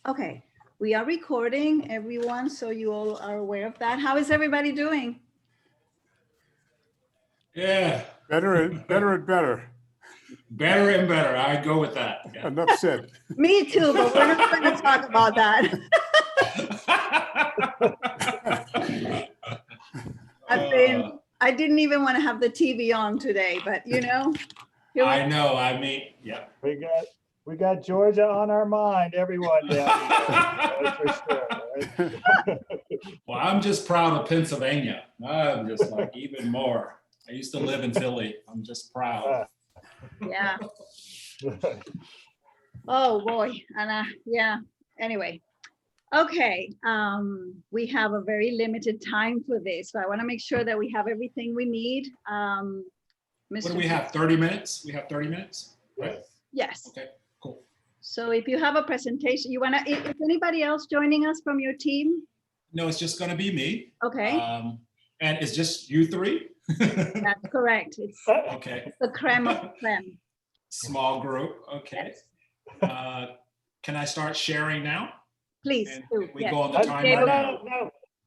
Okay, we are recording, everyone, so you all are aware of that. How is everybody doing? Yeah. Better and better. Better and better. I go with that. Yeah. Enough said. Me too, but we're not going to talk about that. I didn't even want to have the TV on today, but you know. I know. I mean, yeah. We got Georgia on our mind, everyone down here, for sure. Right? Well, I'm just proud of Pennsylvania. I'm just like even more. I used to live in Philly. I'm just proud. Yeah. Oh boy. And yeah. Anyway. Okay. We have a very limited time for this, so I want to make sure that we have everything we need. What do we have? 30 minutes? We have 30 minutes? Right? Yes. Okay, cool. So if you have a presentation, you want to, is anybody else joining us from your team? No, it's just going to be me. Okay. And it's just you three? That's correct. It's okay. the creme of the creme. Small group. Okay. Yes. Can I start sharing now? Please do. We yes. go on the timer now.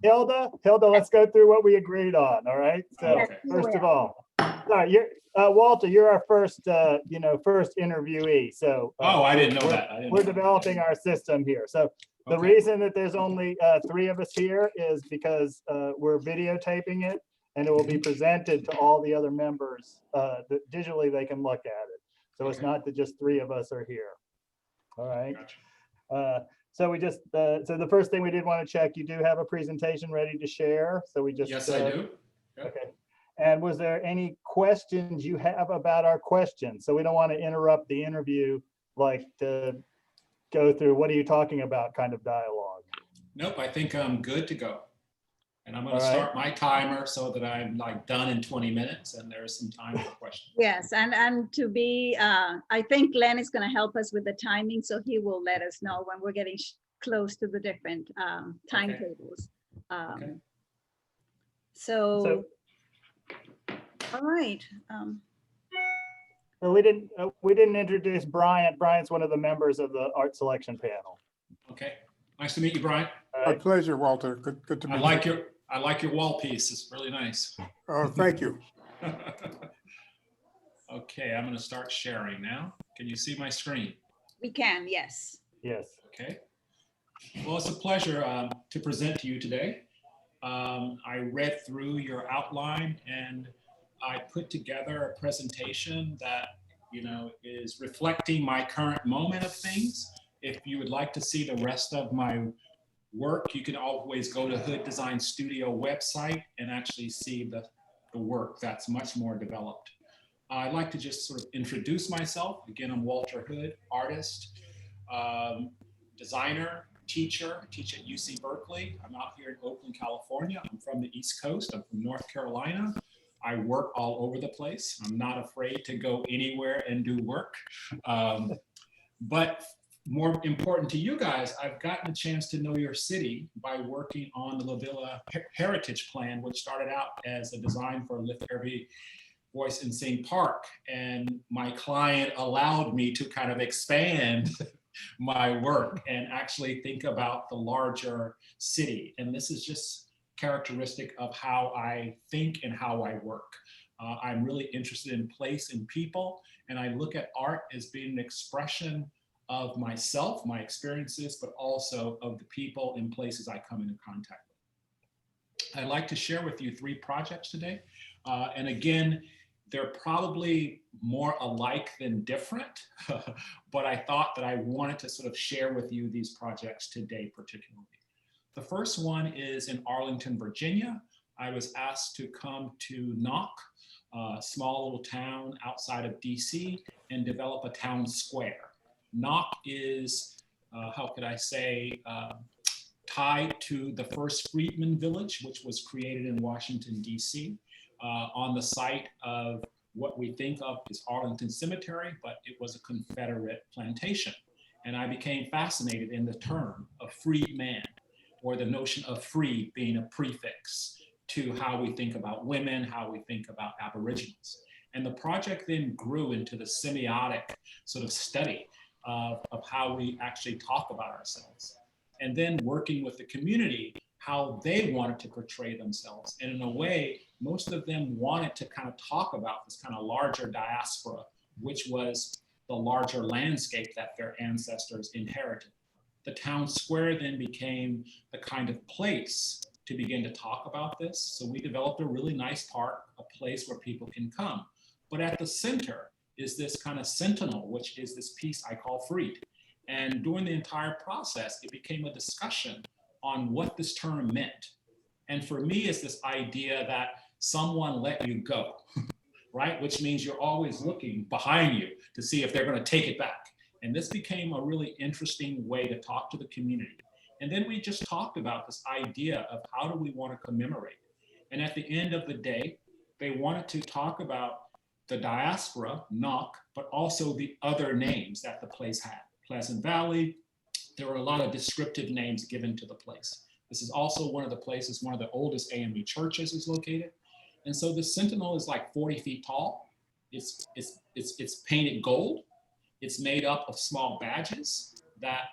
No. Hilda, let's go through what we agreed on. All right. So okay. first of all, sorry, Walter, you're our first, first interviewee. So I didn't know that. We're developing our system here. So the reason that there's only 3 of us here is because we're videotaping it, and it will be presented to all the other members. That digitally they can look at it. So it's not that just 3 of us are here. All right. Gotcha. So we just, so the first thing we did want to check, you do have a presentation ready to share. So we just. Yes, I do. Okay. And was there any questions you have about our questions? So we don't want to interrupt the interview, like to go through, what are you talking about kind of dialogue. Nope, I think I'm good to go. And I'm going to start my timer so that I'm like done in 20 minutes and there's some time for questions. Yes, and to be, I think Glenn is going to help us with the timing, so he will let us know when we're getting close to the different timetables. So, all right. So we didn't introduce Bryant. Bryant's one of the members of the art selection panel. Okay, nice to meet you, Brian. My pleasure, Walter. Good to meet you. I like your wall piece. It's really nice. Oh, thank you. Okay, I'm going to start sharing now. Can you see my screen? We can, yes. Yes. Okay. Well, it's a pleasure to present to you today. I read through your outline and I put together a presentation that, is reflecting my current moment of things. If you would like to see the rest of my work, you can always go to Hood Design Studio website and actually see the work that's much more developed. I'd like to just sort of introduce myself. Again, I'm Walter Hood, artist, designer, teacher. I teach at UC Berkeley. I'm out here in Oakland, California. I'm from the East Coast. I'm from North Carolina. I work all over the place. I'm not afraid to go anywhere and do work. But more important to you guys, I've gotten a chance to know your city by working on the La Villa Heritage Plan, which started out as a design for Lift Every Voice in Sing Park. And my client allowed me to kind of expand my work and actually think about the larger city. And this is just characteristic of how I think and how I work. I'm really interested in place and people, and I look at art as being an expression of myself, my experiences, but also of the people and places I come into contact with. I'd like to share with you 3 projects today. And again, they're probably more alike than different, but I thought that I wanted to sort of share with you these projects today particularly. The first one is in Arlington, Virginia. I was asked to come to Knock, a small little town outside of DC, and develop a town square. Knock is, how could I say, tied to the first Freedman Village, which was created in Washington, DC, on the site of what we think of as Arlington Cemetery, but it was a Confederate plantation. And I became fascinated in the term of freed man, or the notion of free being a prefix to how we think about women, how we think about Aboriginals. And the project then grew into the semiotic sort of study of how we actually talk about ourselves. And then working with the community, how they wanted to portray themselves. And in a way, most of them wanted to kind of talk about this kind of larger diaspora, which was the larger landscape that their ancestors inherited. The town square then became the kind of place to begin to talk about this. So we developed a really nice park, a place where people can come. But at the center is this kind of sentinel, which is this piece I call Freed. And during the entire process, it became a discussion on what this term meant. And for me, it's this idea that someone let you go, right? Which means you're always looking behind you to see if they're going to take it back. And this became a really interesting way to talk to the community. And then we just talked about this idea of how do we want to commemorate. And at the end of the day, they wanted to talk about the diaspora, Knock, but also the other names that the place had. Pleasant Valley, there were a lot of descriptive names given to the place. This is also one of the places, one of the oldest AME churches is located. And so the Sentinel is like 40 feet tall. It's painted gold. It's made up of small badges that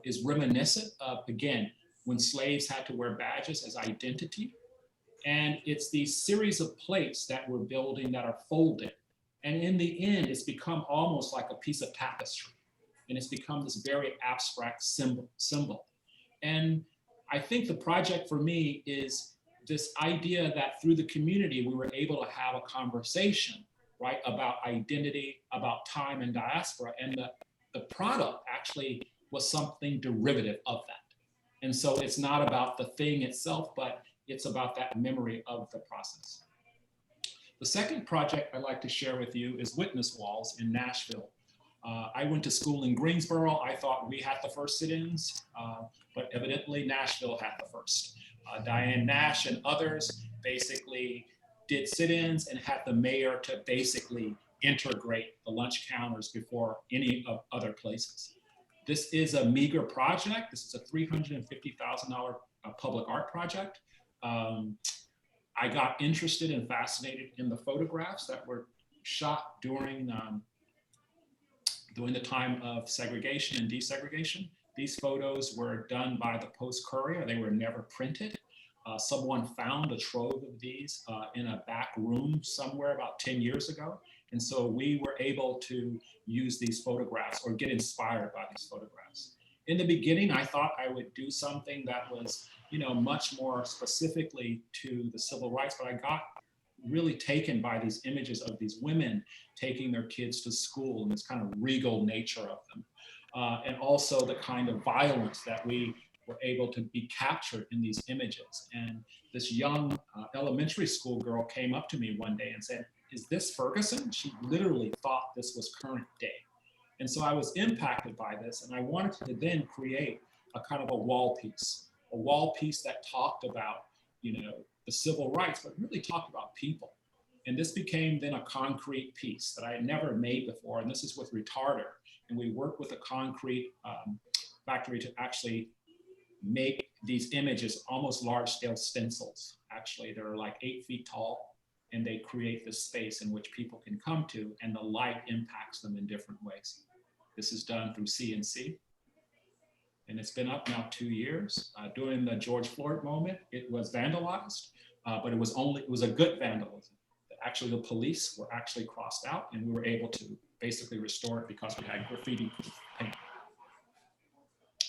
is reminiscent of, again, when slaves had to wear badges as identity. And it's these series of plates that we're building that are folded. And in the end, it's become almost like a piece of tapestry. And it's become this very abstract symbol. And I think the project for me is this idea that through the community, we were able to have a conversation, right, about identity, about time and diaspora. And the product actually was something derivative of that. And so it's not about the thing itself, but it's about that memory of the process. The second project I'd like to share with you is Witness Walls in Nashville. I went to school in Greensboro. I thought we had the first sit-ins, but evidently Nashville had the first. Diane Nash and others basically did sit-ins and had the mayor to basically integrate the lunch counters before any of other places. This is a meager project. This is a $350,000 public art project. I got interested and fascinated in the photographs that were shot during the time of segregation and desegregation. These photos were done by the Post Courier. They were never printed. Someone found a trove of these in a back room somewhere about 10 years ago. And so we were able to use these photographs or get inspired by these photographs. In the beginning, I thought I would do something that was, much more specifically to the civil rights, but I got really taken by these images of these women taking their kids to school and this kind of regal nature of them. And also the kind of violence that we were able to be captured in these images. And this young elementary school girl came up to me one day and said, "Is this Ferguson?" She literally thought this was current day. And so I was impacted by this, and I wanted to then create a kind of a wall piece that talked about, the civil rights, but really talked about people. And this became then a concrete piece that I had never made before. And this is with Retarder. And we worked with a concrete factory to actually make these images almost large scale stencils. Actually, they're like 8 feet tall, and they create this space in which people can come to, and the light impacts them in different ways. This is done through CNC. And it's been up now 2 years. During the George Floyd moment, it was vandalized, but it was a good vandalism. Actually, the police were actually crossed out, and we were able to basically restore it because we had graffiti paint.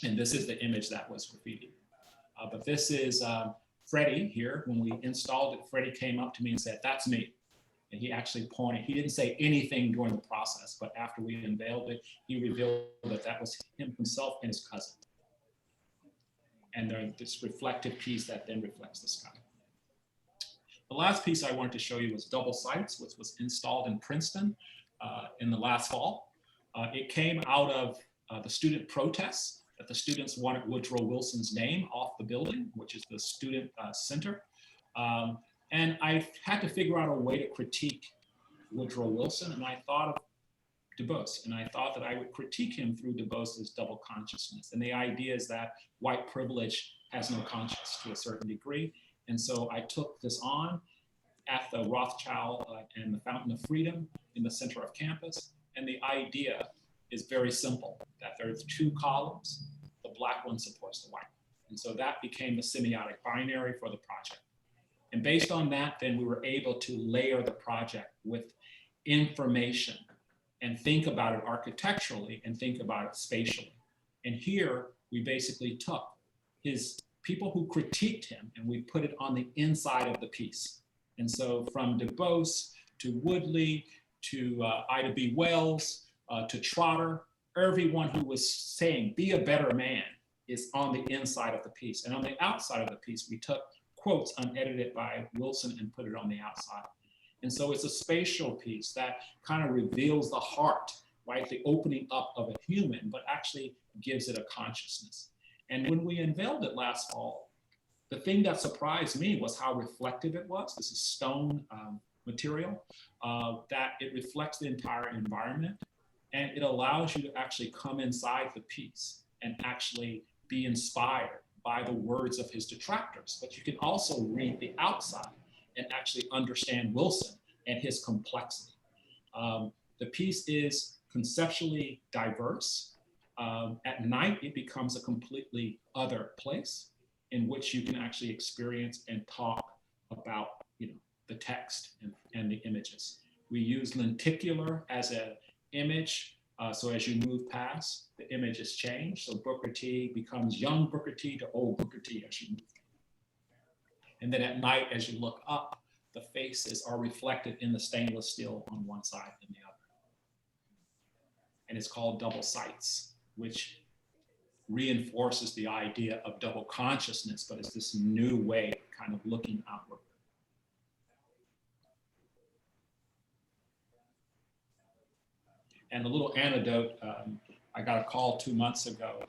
And this is the image that was graffiti. But this is Freddie here. When we installed it, Freddie came up to me and said, "That's me." And he actually pointed. He didn't say anything during the process, but after we unveiled it, he revealed that that was him himself and his cousin. And there's this reflective piece that then reflects the sky. The last piece I wanted to show you was Double Sights, which was installed in Princeton in the last fall. It came out of the student protests that the students wanted Woodrow Wilson's name off the building, which is the student center. And I had to figure out a way to critique Woodrow Wilson, and I thought of Du Bois, and I thought that I would critique him through Du Bois's double consciousness. And the idea is that white privilege has no conscience to a certain degree. And so I took this on at the Rothschild and the Fountain of Freedom in the center of campus. And the idea is very simple, that there's two columns, the black one supports the white. And so that became the semiotic binary for the project. And based on that, then we were able to layer the project with information and think about it architecturally and think about it spatially. And here we basically took his people who critiqued him and we put it on the inside of the piece. And so from DuBose to Woodley to Ida B. Wells to Trotter, everyone who was saying, be a better man, is on the inside of the piece. And on the outside of the piece, we took quotes unedited by Wilson and put it on the outside. And so it's a spatial piece that kind of reveals the heart, right? The opening up of a human, but actually gives it a consciousness. And when we unveiled it last fall, the thing that surprised me was how reflective it was. This is stone material, that it reflects the entire environment. And it allows you to actually come inside the piece and actually be inspired by the words of his detractors. But you can also read the outside and actually understand Wilson and his complexity. The piece is conceptually diverse. At night, it becomes a completely other place in which you can actually experience and talk about, the text and the images. We use lenticular as an image. So as you move past, the image is changed. So Booker T becomes young Booker T to old Booker T as you move. And then at night, as you look up, the faces are reflected in the stainless steel on one side and the other. And it's called double sights, which reinforces the idea of double consciousness, but it's this new way of kind of looking outward. And a little anecdote, I got a call 2 months ago.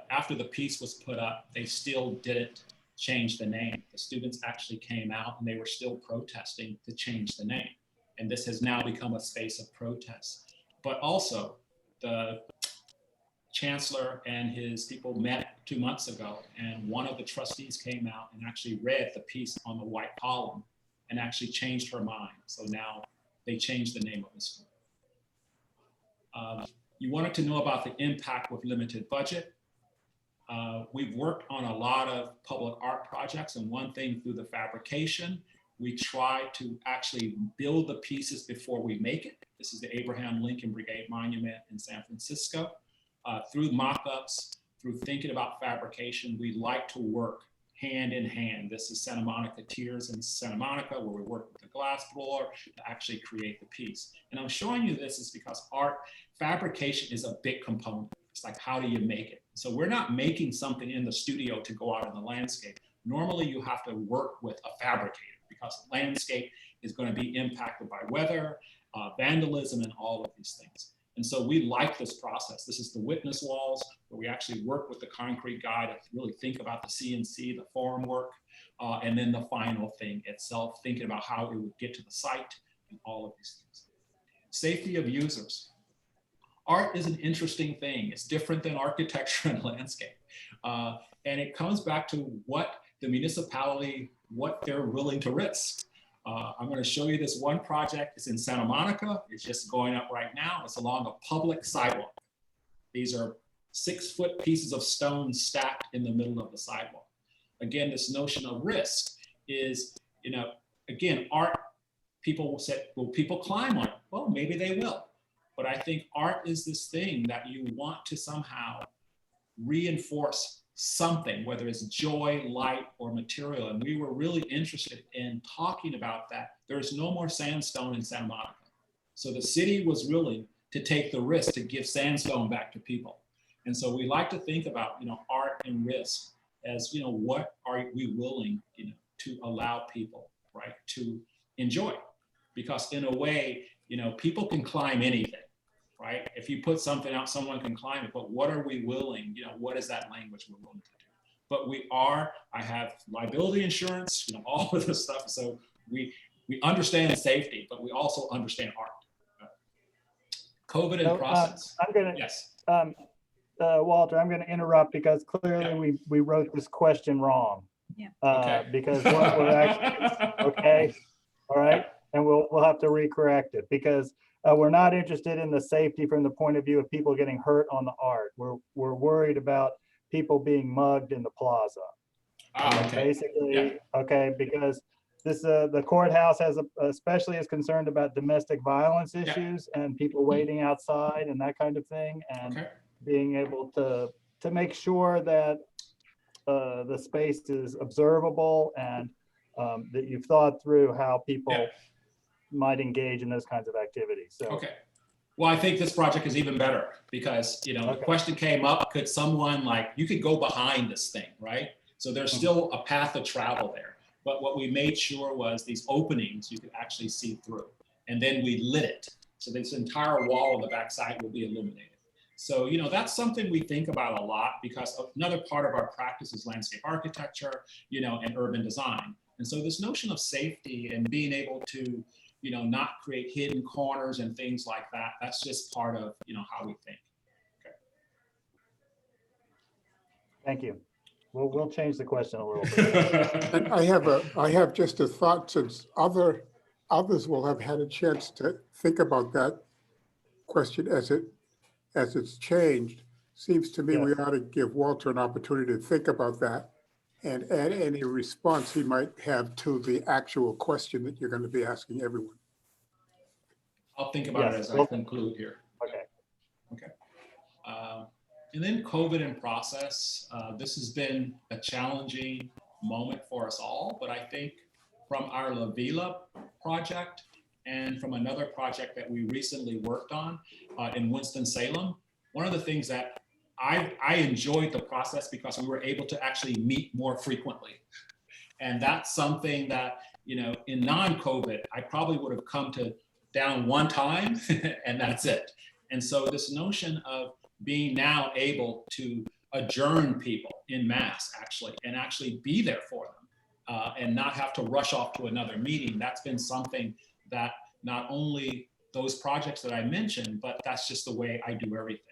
After the piece was put up, they still didn't change the name. The students actually came out and they were still protesting to change the name. And this has now become a space of protest. But also, the chancellor and his people met 2 months ago, and one of the trustees came out and actually read the piece on the white column and actually changed her mind. So now they changed the name of the school. You wanted to know about the impact with limited budget. We've worked on a lot of public art projects, and one thing through the fabrication, we try to actually build the pieces before we make it. This is the Abraham Lincoln Brigade Monument in San Francisco. Through mock-ups, through thinking about fabrication, we like to work hand in hand. This is Santa Monica Tiers in Santa Monica, where we work with the glass blower to actually create the piece. And I'm showing you this is because art fabrication is a big component. It's like, how do you make it? So we're not making something in the studio to go out in the landscape. Normally you have to work with a fabricator because the landscape is going to be impacted by weather, vandalism, and all of these things. And so we like this process. This is the witness walls, where we actually work with the concrete guy to really think about the CNC, the form work, and then the final thing itself, thinking about how it would get to the site and all of these things. Safety of users. Art is an interesting thing. It's different than architecture and landscape. And it comes back to what the municipality, what they're willing to risk. I'm going to show you this one project. It's in Santa Monica. It's just going up right now. It's along a public sidewalk. These are 6-foot pieces of stone stacked in the middle of the sidewalk. Again, this notion of risk is, again, art, people will say, will people climb on it? Well, maybe they will. But I think art is this thing that you want to somehow reinforce something, whether it's joy, light, or material. And we were really interested in talking about that. There's no more sandstone in Santa Monica. So the city was willing to take the risk to give sandstone back to people. And so we like to think about, art and risk as, what are we willing, to allow people, right, to enjoy? Because in a way, people can climb anything, right? If you put something out, someone can climb it, but what are we willing, what is that language we're willing to do? But I have liability insurance, all of this stuff. So we understand safety, but we also understand art. COVID and process. I'm gonna, yes. Walter, I'm gonna interrupt because clearly we wrote this question wrong. Yeah. Because what we're actually, okay, all right. and we'll have to recorrect it because we're not interested in the safety from the point of view of people getting hurt on the art. We're worried about people being mugged in the plaza. Okay. Basically, Yeah. okay, because this the courthouse especially is concerned about domestic violence issues and people waiting outside and that kind of thing, and being able to make sure that the space is observable and that you've thought through how people might engage in those kinds of activities. So well, I think this project is even better because, you know, the question came up, could someone you could go behind this thing, right? So there's still a path of travel there. But what we made sure was these openings you could actually see through. And then we lit it. So this entire wall on the backside will be illuminated. So, you know, that's something we think about a lot because another part of our practice is landscape architecture, you know, and urban design. And so this notion of safety and being able to, you know, not create hidden corners and things like that, that's just part of, you know, how we think. thank you. We'll change the question a little bit. And I have just a thought, since others will have had a chance to think about that question as it's changed. Seems to me we ought to give Walter an opportunity to think about that and add any response he might have to the actual question that you're going to be asking everyone. I'll think about it as I conclude here. Okay. And then COVID in process. This has been a challenging moment for us all, but I think from our La Villa project and from another project that we recently worked on in Winston-Salem, one of the things that I enjoyed the process because we were able to actually meet more frequently. And that's something that, you know, in non-COVID, I probably would have come to down one time and that's it. And so this notion of being now able to adjourn people in mass and actually be there for them and not have to rush off to another meeting, that's been something that not only those projects that I mentioned, but that's just the way I do everything.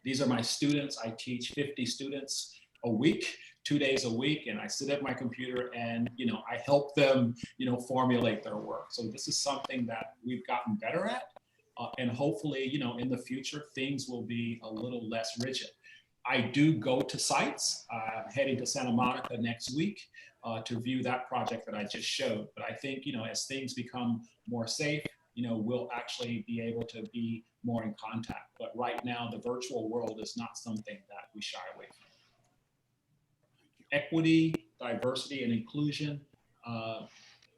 These are my students. I teach 50 students a week, 2 days a week, and I sit at my computer and, you know, I help them, you know, formulate their work. So this is something that we've gotten better at. And hopefully, you know, in the future, things will be a little less rigid. I do go to sites. I'm heading to Santa Monica next week to view that project that I just showed. But I think, you know, as things become more safe, you know, we'll actually be able to be more in contact. But right now, the virtual world is not something that we shy away from. Equity, diversity, and inclusion. I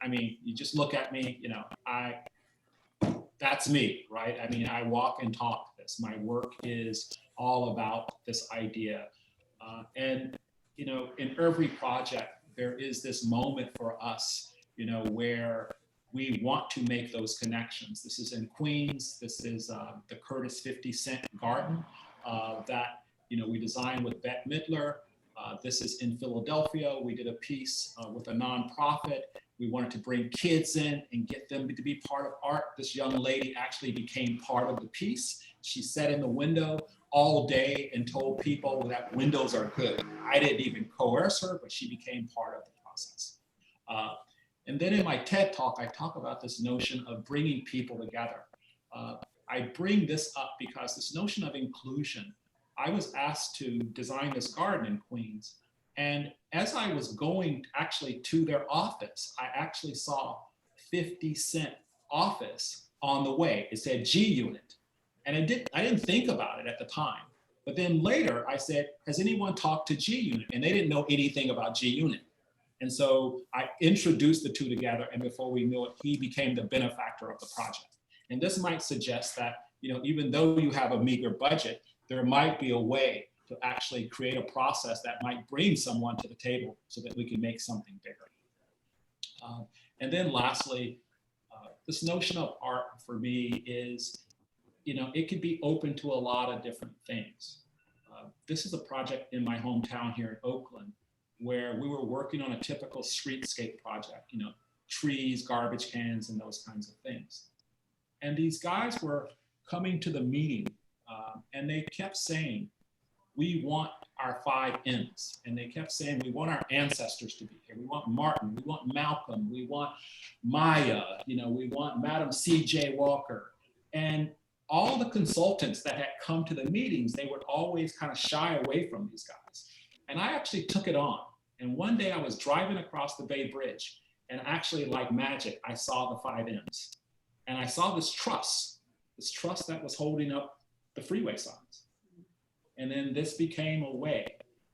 mean, you just look at me, you know, that's me, right? I mean, I walk and talk this. My work is all about this idea. And, you know, in every project, there is this moment for us, you know, where we want to make those connections. This is in Queens. This is the Curtis 50 Cent Garden that, you know, we designed with Bette Midler. This is in Philadelphia. We did a piece with a nonprofit. We wanted to bring kids in and get them to be part of art. This young lady actually became part of the piece. She sat in the window all day and told people that windows are good. I didn't even coerce her, but she became part of the process. And then in my TED Talk, I talk about this notion of bringing people together. I bring this up because this notion of inclusion, I was asked to design this garden in Queens. And as I was going actually to their office, I actually saw 50 Cent office on the way. It said G Unit. And I didn't think about it at the time. But then later I said, has anyone talked to G Unit? And they didn't know anything about G Unit. And so I introduced the two together, and before we knew it, he became the benefactor of the project. And this might suggest that, you know, even though you have a meager budget, there might be a way to actually create a process that might bring someone to the table so that we can make something bigger. And then lastly, this notion of art for me is, you know, it could be open to a lot of different things. This is a project in my hometown here in Oakland, where we were working on a typical streetscape project, you know, trees, garbage cans, and those kinds of things. And these guys were coming to the meeting and they kept saying, we want our 5 M's. And they kept saying, we want our ancestors to be here. We want Martin, we want Malcolm, we want Maya, you know, we want Madam C.J. Walker. And all the consultants that had come to the meetings, they would always kind of shy away from these guys. And I actually took it on. And one day I was driving across the Bay Bridge, and actually, like magic, I saw the 5 M's. And I saw this truss that was holding up the freeway signs. And then this became a way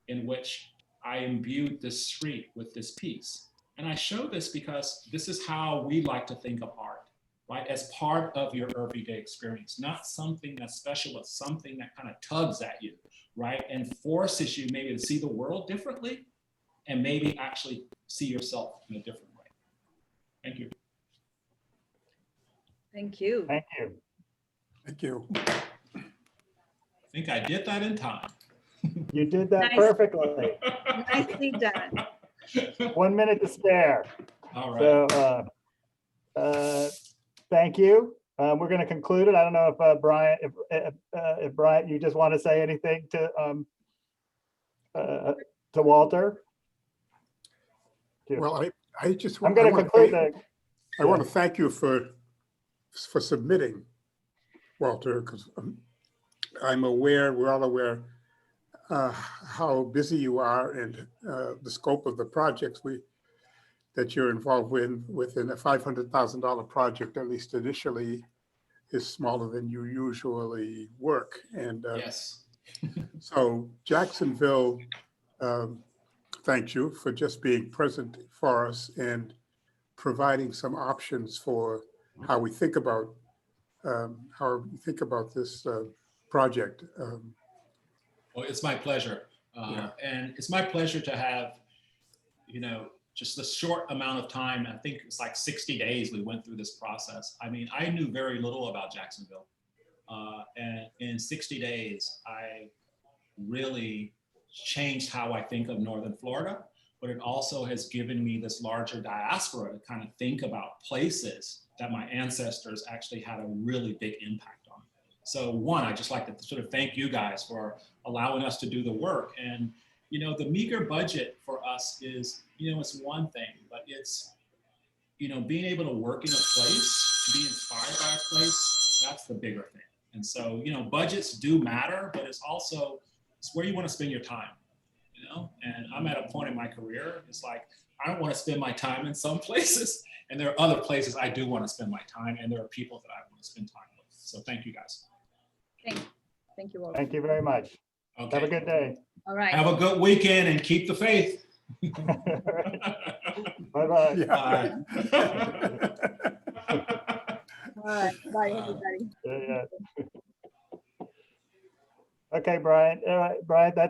in which I imbued this street with this piece. And I show this because this is how we like to think of art, right? As part of your everyday experience, not something that's special, but something that kind of tugs at you, right? And forces you maybe to see the world differently and maybe actually see yourself in a different way. Thank you. Thank you. Thank you. Thank you. I think I did that in time. You did that Nice. perfectly. Nicely done. 1 minute to spare. All right. So, thank you. We're going to conclude it. I don't know if Brian, if Brian, you just want to say anything to Walter? Well, I just I'm want, going to conclude the. I want to thank you for submitting, Walter, because I'm aware, we're all aware how busy you are and the scope of the projects that you're involved within a $500,000 project, at least initially, is smaller than you usually work. And Yes. so Jacksonville thanks you for just being present for us and providing some options for how we think about this project. Well, it's my pleasure. Yeah. And it's my pleasure to have, you know, just the short amount of time, I think it's like 60 days we went through this process. I mean, I knew very little about Jacksonville. And in 60 days, I really changed how I think of Northern Florida, but it also has given me this larger diaspora to kind of think about places that my ancestors actually had a really big impact on. So one, I just like to sort of thank you guys for allowing us to do the work. And, you know, the meager budget for us is, you know, it's one thing, but it's, you know, being able to work in a place, be inspired by a place, that's the bigger thing. And so, you know, budgets do matter, but it's also, it's where you want to spend your time, you know? And I'm at a point in my career, it's like, I don't want to spend my time in some places, and there are other places I do want to spend my time, and there are people that I want to spend time with. So thank you guys. Thank you all. Thank you very much. Okay. Have a good day. All right. Have a good weekend and keep the faith. Bye-bye. Yeah. All right. Bye, everybody. Yeah. Okay, Brian. Brian, that's